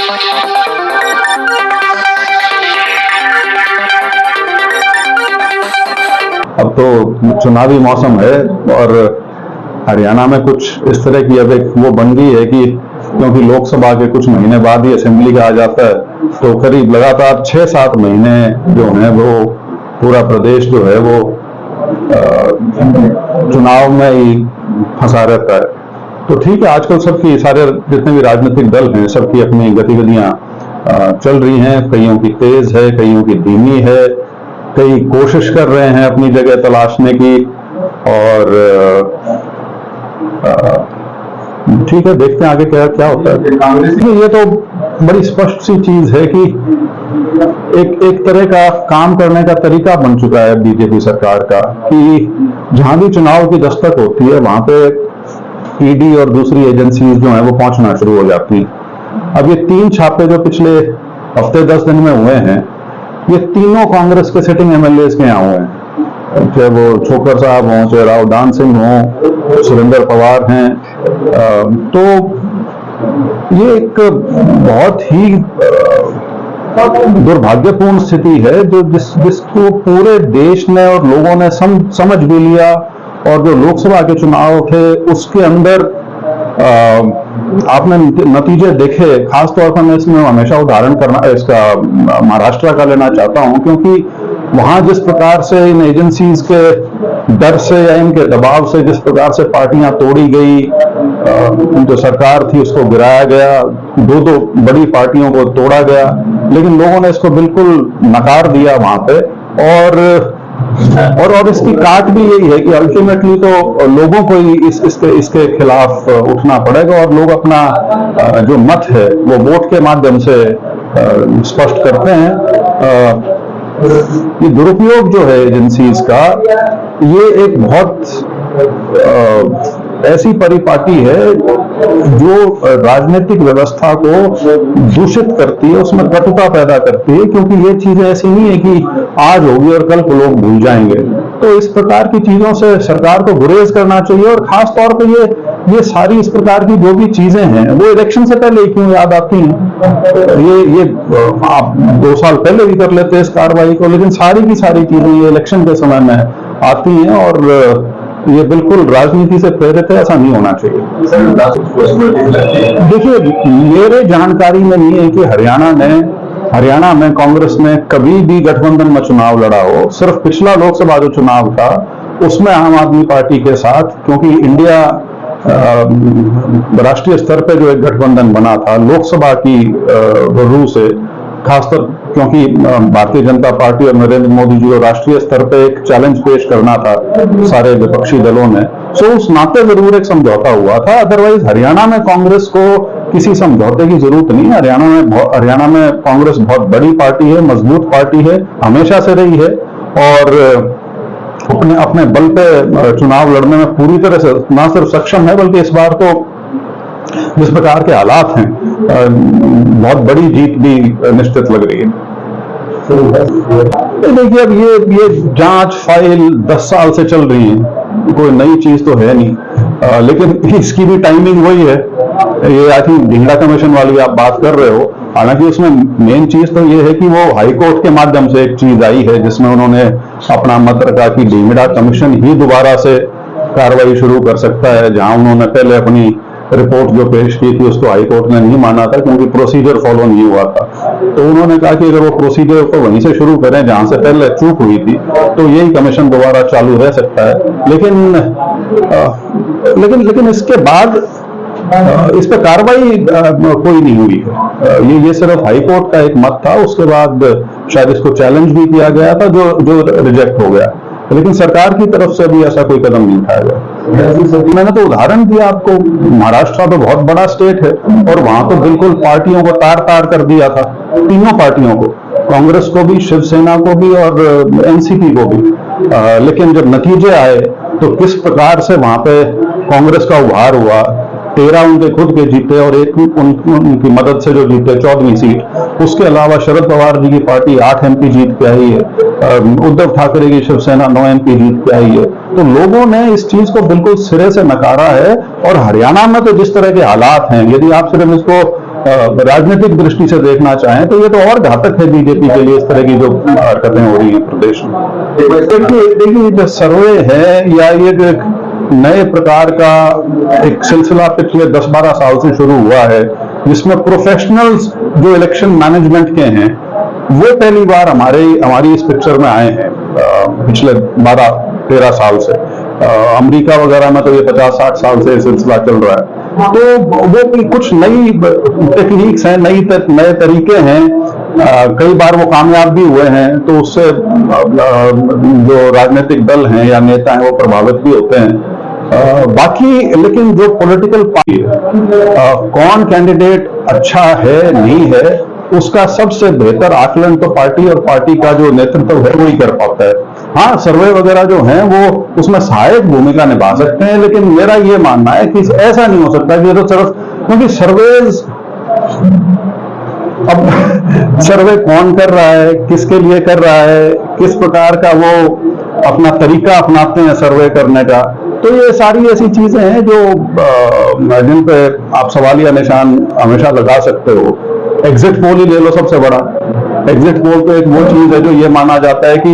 अब तो चुनावी मौसम है और हरियाणा में कुछ इस तरह की अब एक वो बन गई है कि क्योंकि लोकसभा के कुछ महीने बाद ही असेंबली का आ जाता है, तो करीब लगातार 6-7 महीने जो हैं वो पूरा प्रदेश जो है वो चुनाव में ही फंसा रहता है। तो ठीक है, आजकल सबकी सारे जितने भी राजनीतिक दल हैं सबकी अपनी गतिविधियां चल रही हैं, कईयों की तेज है, कईयों की धीमी है, कई कोशिश कर रहे हैं अपनी जगह तलाशने की। और ठीक है, देखते हैं आगे क्या क्या होता है। कांग्रेस में ये तो बड़ी स्पष्ट सी चीज है कि एक तरह का काम करने का तरीका बन चुका है बीजेपी सरकार का कि जहां भी चुनाव की दस्तक होती है वहां पे ईडी और दूसरी एजेंसीज जो हैं वो पहुंचना शुरू हो जाती हैं। अब ये 3 छापे जो पिछले हफ्ते 10 दिन में हुए हैं, ये तीनों कांग्रेस के सिटिंग एमएलए के यहाँ हुए हैं, चाहे वो छोकर साहब हों, चाहे राव दान सिंह हों, सुरेंद्र पवार हैं। तो ये एक बहुत ही दुर्भाग्यपूर्ण स्थिति है जो जिसको पूरे देश ने और लोगों ने समझ भी लिया। और जो लोकसभा के चुनाव थे उसके अंदर आपने नतीजे देखे। खासतौर पर मैं इसमें हमेशा उदाहरण करना इसका महाराष्ट्र का लेना चाहता हूं, क्योंकि वहां जिस प्रकार से इन एजेंसीज के डर से या इनके दबाव से जिस प्रकार से पार्टियां तोड़ी गई, जो सरकार थी उसको गिराया गया, 2 बड़ी पार्टियों को तोड़ा गया, लेकिन लोगों ने इसको बिल्कुल नकार दिया वहां पे। और इसकी काट भी यही है कि अल्टीमेटली तो लोगों को ही इसके खिलाफ उठना पड़ेगा और लोग अपना जो मत है वो वोट के माध्यम से स्पष्ट करते हैं। ये दुरुपयोग जो है एजेंसीज का, ये एक बहुत ऐसी परिपाटी है जो राजनीतिक व्यवस्था को दूषित करती है, उसमें कटुता पैदा करती है, क्योंकि ये चीजें ऐसी नहीं है कि आज होगी और कल को लोग भूल जाएंगे। तो इस प्रकार की चीजों से सरकार को गुरेज करना चाहिए। और खास तौर पे ये सारी इस प्रकार की जो भी चीजें हैं वो इलेक्शन से पहले क्यों याद आती हैं। ये आप 2 साल पहले भी कर लेते हैं इस कार्रवाई को, लेकिन सारी की सारी चीजें ये इलेक्शन के समय में आती हैं और ये बिल्कुल राजनीति से प्रेरित है, ऐसा नहीं होना चाहिए। देखिए, मेरे जानकारी में नहीं है कि हरियाणा में कांग्रेस ने कभी भी गठबंधन में चुनाव लड़ा हो। सिर्फ पिछला लोकसभा जो चुनाव था उसमें आम आदमी पार्टी के साथ, क्योंकि इंडिया राष्ट्रीय स्तर पे जो एक गठबंधन बना था लोकसभा की रू से, खासकर क्योंकि भारतीय जनता पार्टी और नरेंद्र मोदी जी को राष्ट्रीय स्तर पे एक चैलेंज पेश करना था सारे विपक्षी दलों ने, सो उस नाते जरूर एक समझौता हुआ था। अदरवाइज हरियाणा में कांग्रेस को किसी समझौते की जरूरत नहीं है। हरियाणा में कांग्रेस बहुत बड़ी पार्टी है, मजबूत पार्टी है, हमेशा से रही है और अपने बल पे चुनाव लड़ने में पूरी तरह से न सिर्फ सक्षम है, बल्कि इस बार तो जिस प्रकार के हालात हैं बहुत बड़ी जीत भी निश्चित लग रही है। देखिए, अब ये जांच फाइल 10 साल से चल रही है, कोई नई चीज तो है नहीं, लेकिन इसकी भी टाइमिंग वही है। ये आई थिंक ढींगड़ा कमीशन वाली आप बात कर रहे हो, हालांकि उसमें मेन चीज तो ये है कि वो हाई कोर्ट के माध्यम से एक चीज आई है जिसमें उन्होंने अपना मत रखा कि ढींगड़ा कमीशन ही दोबारा से कार्रवाई शुरू कर सकता है, जहां उन्होंने पहले अपनी रिपोर्ट जो पेश की थी उसको हाई कोर्ट ने नहीं माना था क्योंकि प्रोसीजर फॉलो नहीं हुआ था। तो उन्होंने कहा कि अगर वो प्रोसीजर को वहीं से शुरू करें जहां से पहले चूक हुई थी, तो यही कमीशन दोबारा चालू रह सकता है। लेकिन इसके बाद इस पर कार्रवाई कोई नहीं हुई है। ये सिर्फ हाई कोर्ट का एक मत था, उसके बाद शायद इसको चैलेंज भी किया गया था जो रिजेक्ट हो गया, लेकिन सरकार की तरफ से भी ऐसा कोई कदम नहीं उठाया गया। मैंने तो उदाहरण दिया आपको, महाराष्ट्र तो बहुत बड़ा स्टेट है और वहां तो बिल्कुल पार्टियों को तार कर दिया था, तीनों पार्टियों को, कांग्रेस को भी, शिवसेना को भी और एनसीपी को भी। लेकिन जब नतीजे आए तो किस प्रकार से वहां पे कांग्रेस का उभार हुआ। 13 उनके खुद के जीते और एक उनकी मदद से जो जीते 14वीं सीट। उसके अलावा शरद पवार जी की पार्टी 8 MP जीत के आई है, उद्धव ठाकरे की शिवसेना 9 MP जीत के आई है। तो लोगों ने इस चीज को बिल्कुल सिरे से नकारा है। और हरियाणा में तो जिस तरह के हालात हैं, यदि आप सिर्फ इसको राजनीतिक दृष्टि से देखना चाहें तो ये तो और घातक है बीजेपी के लिए, इस तरह की जो हरकतें हो रही हैं प्रदेश में। देखिए जो सर्वे है या ये जो एक नए प्रकार का एक सिलसिला पिछले 10-12 साल से शुरू हुआ है, जिसमें प्रोफेशनल्स जो इलेक्शन मैनेजमेंट के हैं वो पहली बार हमारी इस पिक्चर में आए हैं पिछले 12-13 साल से। अमेरिका वगैरह में तो ये 50-60 साल से सिलसिला चल रहा है। तो वो भी कुछ नई टेक्निक्स हैं, नए तरीके हैं, कई बार वो कामयाब भी हुए हैं, तो उससे जो राजनीतिक दल हैं या नेता हैं वो प्रभावित भी होते हैं। बाकी लेकिन जो पॉलिटिकल पार्टी कौन कैंडिडेट अच्छा है नहीं है, उसका सबसे बेहतर आकलन तो पार्टी और पार्टी का जो नेतृत्व है वही कर पाता है। हाँ, सर्वे वगैरह जो हैं वो उसमें सहायक भूमिका निभा सकते हैं, लेकिन मेरा ये मानना है कि ऐसा नहीं हो सकता कि ये तो सिर्फ, क्योंकि सर्वेज, अब सर्वे कौन कर रहा है, किसके लिए कर रहा है, किस प्रकार का वो अपना तरीका अपनाते हैं सर्वे करने का, तो ये सारी ऐसी चीजें हैं जो जिन पे आप सवालिया निशान हमेशा लगा सकते हो। एग्जिट पोल ही ले लो, सबसे बड़ा एग्जिट पोल तो एक वो चीज है जो ये माना जाता है कि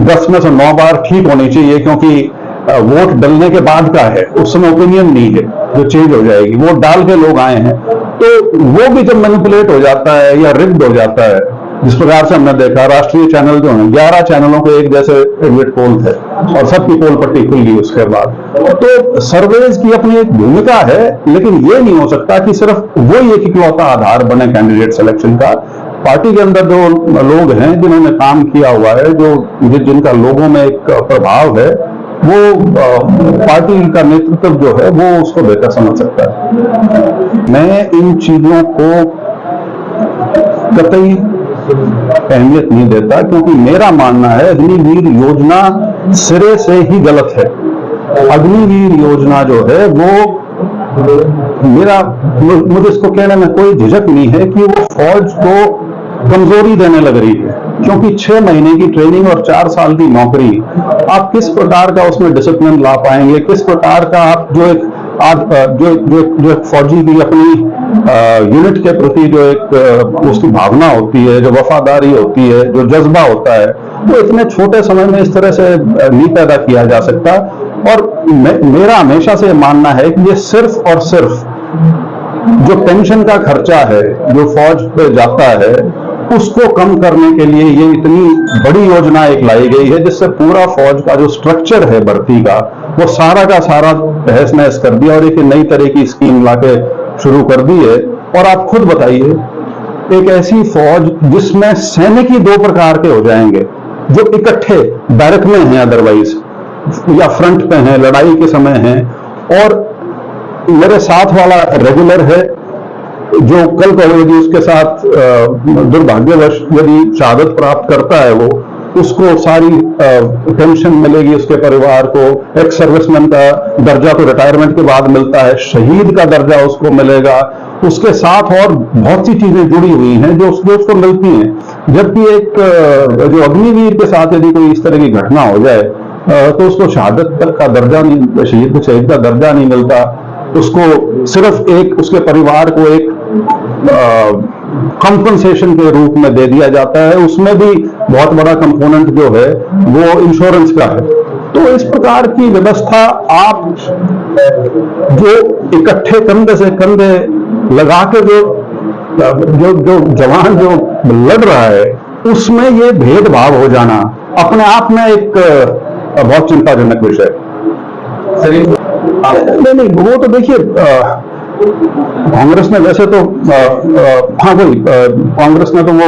10 में से 9 बार ठीक होनी चाहिए, क्योंकि वोट डलने के बाद का है, उस समय ओपिनियन नहीं है जो चेंज हो जाएगी, वोट डाल के लोग आए हैं, तो वो भी जब मैनिपुलेट हो जाता है या रिग्ड हो जाता है, जिस प्रकार से हमने देखा राष्ट्रीय चैनल जो हैं 11 चैनलों के एक जैसे एग्जिट पोल थे और सबकी पोल पट्टी खुल गई उसके बाद। तो सर्वेज की अपनी एक भूमिका है, लेकिन ये नहीं हो सकता कि सिर्फ वो एक इकलौता आधार बने कैंडिडेट सिलेक्शन का। पार्टी के अंदर जो लोग हैं जिन्होंने काम किया हुआ है, जो जिनका लोगों में एक प्रभाव है, वो पार्टी का नेतृत्व जो है वो उसको बेहतर समझ सकता है। मैं इन चीजों को कतई अहमियत नहीं देता, क्योंकि मेरा मानना है अग्निवीर योजना सिरे से ही गलत है। अग्निवीर योजना जो है वो मुझे इसको कहने में कोई झिझक नहीं है कि वो फौज को कमजोरी देने लग रही है, क्योंकि 6 महीने की ट्रेनिंग और 4 साल की नौकरी, आप किस प्रकार का उसमें डिसिप्लिन ला पाएंगे, किस प्रकार का आप जो एक फौजी की अपनी यूनिट के प्रति जो एक उसकी भावना होती है, जो वफादारी होती है, जो जज्बा होता है, वो इतने छोटे समय में इस तरह से नहीं पैदा किया जा सकता। और मेरा हमेशा से मानना है कि ये सिर्फ और सिर्फ जो पेंशन का खर्चा है जो फौज पे जाता है, उसको कम करने के लिए ये इतनी बड़ी योजना एक लाई गई है, जिससे पूरा फौज का जो स्ट्रक्चर है भर्ती का, वो सारा का सारा तहस नहस कर दिया और एक नई तरह की स्कीम लाके शुरू कर दी है। और आप खुद बताइए, एक ऐसी फौज जिसमें सैनिक ही 2 प्रकार के हो जाएंगे, जो इकट्ठे बैरक में हैं अदरवाइज, या फ्रंट पे हैं, लड़ाई के समय हैं, और मेरे साथ वाला रेगुलर है जो कल को यदि उसके साथ दुर्भाग्यवश यदि शहादत प्राप्त करता है, वो उसको सारी पेंशन मिलेगी, उसके परिवार को एक सर्विसमैन का दर्जा तो रिटायरमेंट के बाद मिलता है, शहीद का दर्जा उसको मिलेगा, उसके साथ और बहुत सी चीजें जुड़ी हुई हैं जो उसको मिलती हैं। जबकि एक जो अग्निवीर के साथ यदि कोई इस तरह की घटना हो जाए तो उसको शहादत तक का दर्जा नहीं, शहीद का दर्जा नहीं मिलता, उसको सिर्फ एक उसके परिवार को एक कंपनसेशन के रूप में दे दिया जाता है। उसमें भी बहुत बड़ा कंपोनेंट जो है वो इंश्योरेंस का है। तो इस प्रकार की व्यवस्था आप जो इकट्ठे कंधे से कंधे लगा के जो जवान जो लड़ रहा है, उसमें ये भेदभाव हो जाना अपने आप में एक बहुत चिंताजनक विषय। नहीं, वो तो देखिए कांग्रेस ने वैसे तो हाँ वही कांग्रेस ने तो वो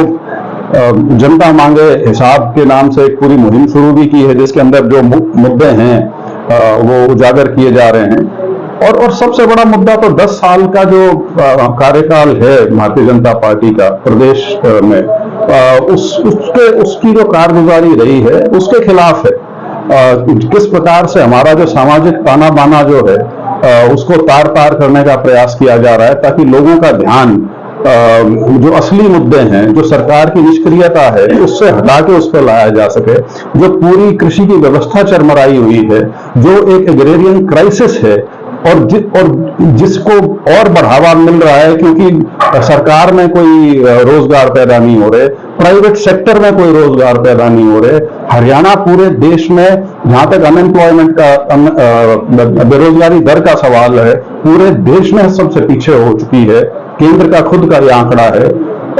जनता मांगे हिसाब के नाम से एक पूरी मुहिम शुरू भी की है, जिसके अंदर जो मुद्दे हैं वो उजागर किए जा रहे हैं। और सबसे बड़ा मुद्दा तो 10 साल का जो कार्यकाल है भारतीय जनता पार्टी का प्रदेश में, उसकी जो कारगुजारी रही है उसके खिलाफ है। किस प्रकार से हमारा जो सामाजिक ताना बाना जो है उसको तार तार करने का प्रयास किया जा रहा है, ताकि लोगों का ध्यान जो असली मुद्दे हैं, जो सरकार की निष्क्रियता है, उससे हटा के उस पर लाया जा सके। जो पूरी कृषि की व्यवस्था चरमराई हुई है, जो एक एग्रेरियन क्राइसिस है, और जिसको और बढ़ावा मिल रहा है क्योंकि सरकार में कोई रोजगार पैदा नहीं हो रहे, प्राइवेट सेक्टर में कोई रोजगार पैदा नहीं हो रहे। हरियाणा पूरे देश में, जहां तक अनएम्प्लॉयमेंट का बेरोजगारी दर का सवाल है, पूरे देश में सबसे पीछे हो चुकी है। केंद्र का खुद का यह आंकड़ा है।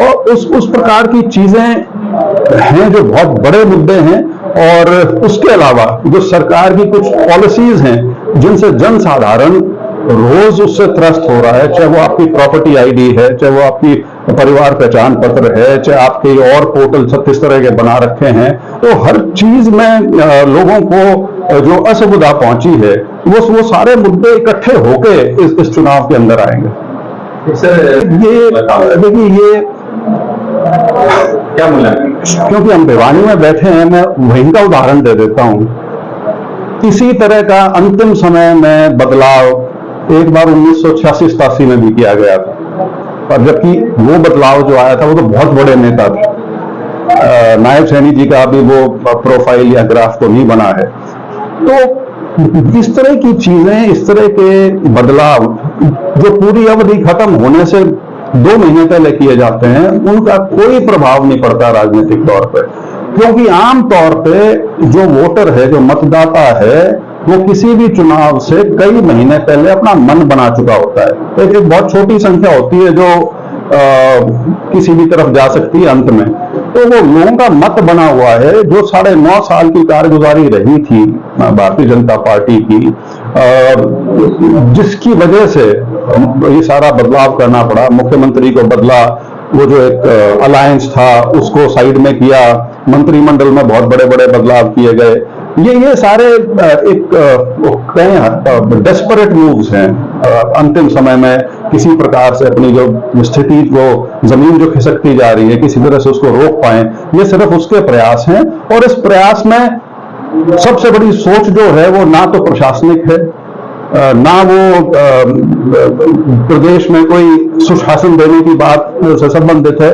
और उस प्रकार की चीजें हैं जो बहुत बड़े मुद्दे हैं। और उसके अलावा जो सरकार की कुछ पॉलिसीज हैं जिनसे जन साधारण रोज उससे त्रस्त हो रहा है, चाहे वो आपकी प्रॉपर्टी आईडी है, चाहे वो आपकी परिवार पहचान पत्र है, चाहे आपके और पोर्टल 36 तरह के बना रखे हैं, तो हर चीज में लोगों को जो असुविधा पहुंची है वो सारे मुद्दे इकट्ठे होके इस चुनाव के अंदर आएंगे। ये देखिए, ये क्या बोला, क्योंकि हम भिवानी में बैठे हैं, मैं वहीं का उदाहरण दे देता हूं। इसी तरह का अंतिम समय में बदलाव एक बार 1986-87 में भी किया गया था, और जबकि वो बदलाव जो आया था वो तो बहुत बड़े नेता थे। नायब सैनी जी का अभी वो प्रोफाइल या ग्राफ तो नहीं बना है। तो इस तरह की चीजें, इस तरह के बदलाव जो पूरी अवधि खत्म होने से 2 महीने पहले किए जाते हैं, उनका कोई प्रभाव नहीं पड़ता राजनीतिक तौर पर, क्योंकि आम तौर पे जो वोटर है, जो मतदाता है, वो किसी भी चुनाव से कई महीने पहले अपना मन बना चुका होता है। एक बहुत छोटी संख्या होती है जो किसी भी तरफ जा सकती है अंत में, तो वो लोगों का मत बना हुआ है। जो 9.5 साल की कारगुजारी रही थी भारतीय जनता पार्टी की, जिसकी वजह से ये सारा बदलाव करना पड़ा, मुख्यमंत्री को बदला, वो जो एक अलायंस था उसको साइड में किया, मंत्रिमंडल में बहुत बड़े बड़े बदलाव किए गए। ये सारे एक डेस्परेट मूव्स हैं। अंतिम समय में किसी प्रकार से अपनी जो स्थिति को, जमीन जो खिसकती जा रही है, किसी तरह से उसको रोक पाए, ये सिर्फ उसके प्रयास हैं। और इस प्रयास में सबसे बड़ी सोच जो है वो ना तो प्रशासनिक है, ना वो प्रदेश में कोई सुशासन देने की बात से संबंधित है,